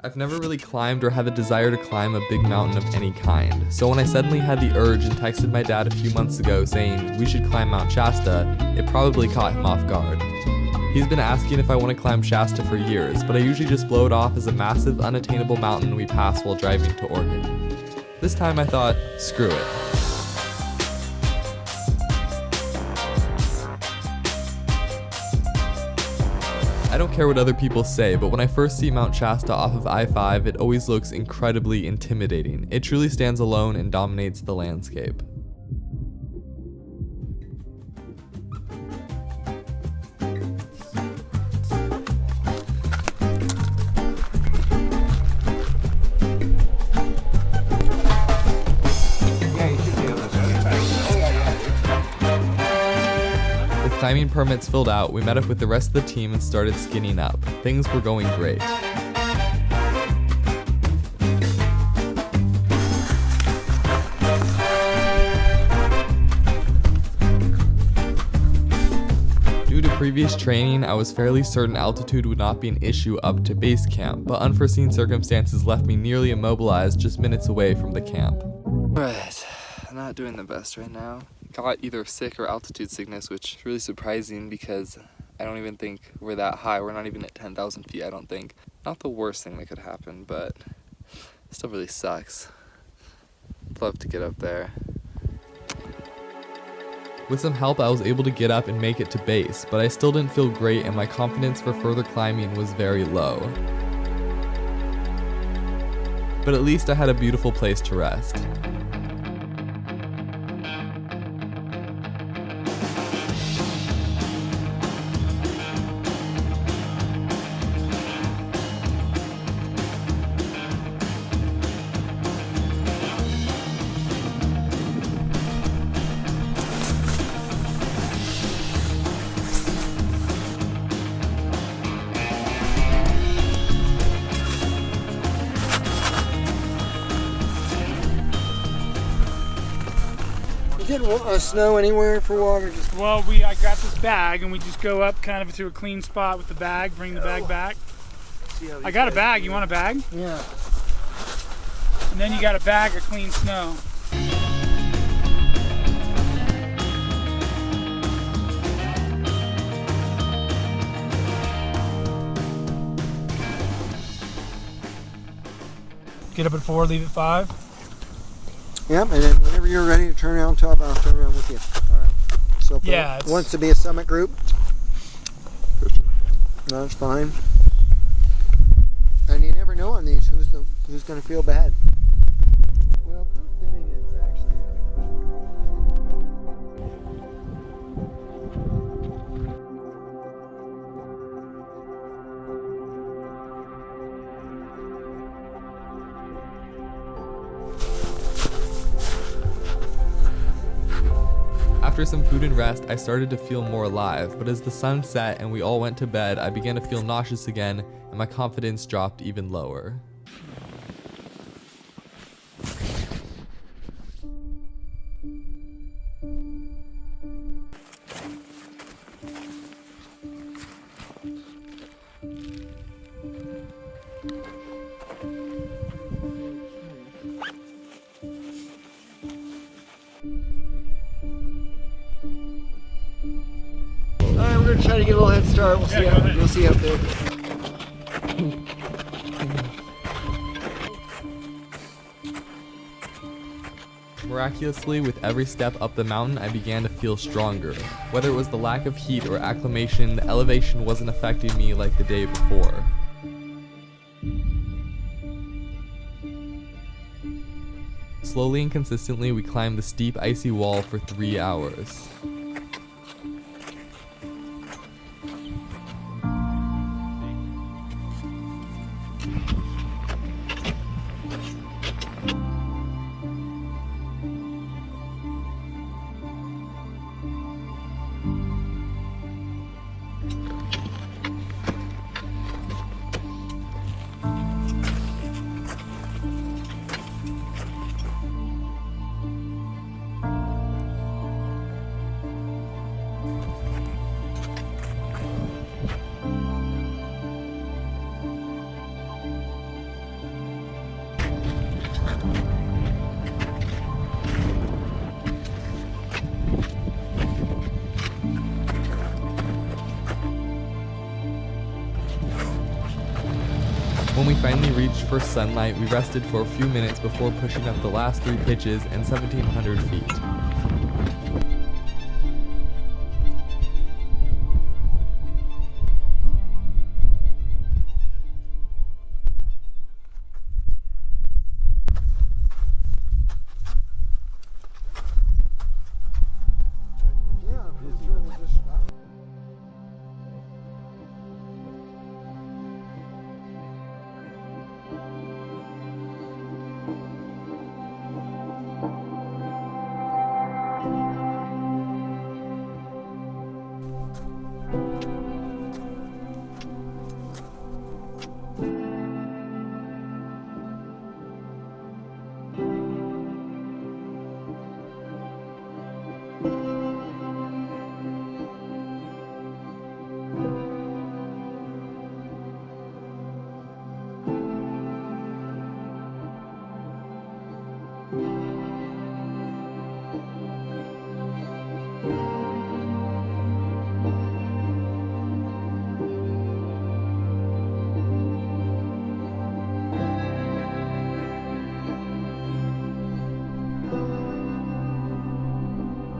I've never really climbed or had the desire to climb a big mountain of any kind, so when I suddenly had the urge and texted my dad a few months ago saying we should climb Mount Shasta, it probably caught him off guard. He's been asking if I want to climb Shasta for years, but I usually just blow it off as a massive, unattainable mountain we pass while driving to Oregon. This time I thought, screw it. I don't care what other people say, but when I first see Mount Shasta off of I-5, it always looks incredibly intimidating. It truly stands alone and dominates the landscape. Climbing permits filled out, we met up with the rest of the team and started skinning up. Things were going great. Due to previous training, I was fairly certain altitude would not be an issue up to base camp, but unforeseen circumstances left me nearly immobilized just minutes away from the camp. Right, I'm not doing the best right now. Got either sick or altitude sickness, which is really surprising because I don't even think we're that high. We're not even at 10,000 feet, I don't think. Not the worst thing that could happen, but it still really sucks. I'd love to get up there. With some help, I was able to get up and make it to base, but I still didn't feel great and my confidence for further climbing was very low. But at least I had a beautiful place to rest. Getting snow anywhere for water? Well, I got this bag and we just go up kind of to a clean spot with the bag, bring the bag back. I got a bag. You want a bag? Yeah. And then you got a bag of clean snow. Get up at 4, leave at 5. Yep, and then whenever you're ready to turn around, I'll turn around with you. All right. So yeah, wants to be a summit group. That's fine. And you never know on these who's going to feel bad. Well, proof fitting is actually. After some food and rest, I started to feel more alive, but as the sun set and we all went to bed, I began to feel nauseous again, and my confidence dropped even lower. We're going to try to get a little head start. We'll see up there. Miraculously, with every step up the mountain, I began to feel stronger. Whether it was the lack of heat or acclimation, the elevation wasn't affecting me like the day before. Slowly and consistently, we climbed the steep, icy wall for 3 hours. When we finally reached first sunlight, we rested for a few minutes before pushing up the last 3 pitches and 1,700 feet.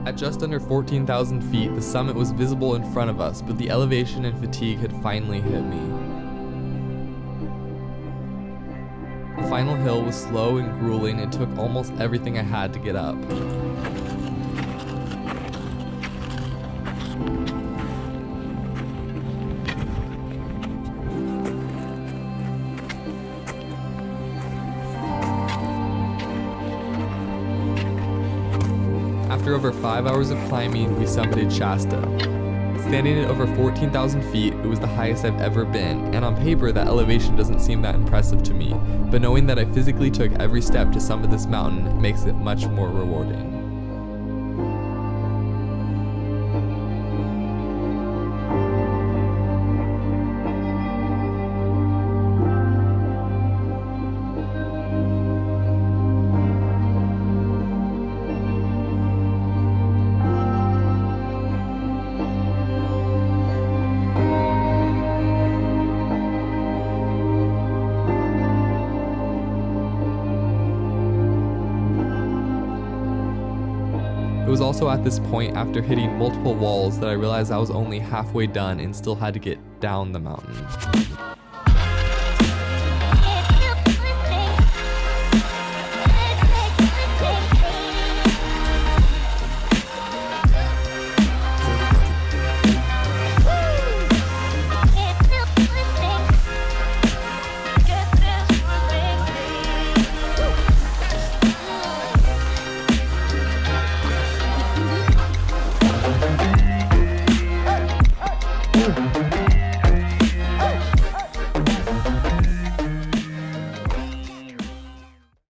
At just under 14,000 feet, the summit was visible in front of us, but the elevation and fatigue had finally hit me. The final hill was slow and grueling and took almost everything I had to get up. After over 5 hours of climbing, we summited Shasta. Standing at over 14,000 feet, it was the highest I've ever been, and on paper that elevation doesn't seem that impressive to me, but knowing that I physically took every step to summit this mountain makes it much more rewarding. It was also at this point, after hitting multiple walls, that I realized I was only halfway done and still had to get down the mountain.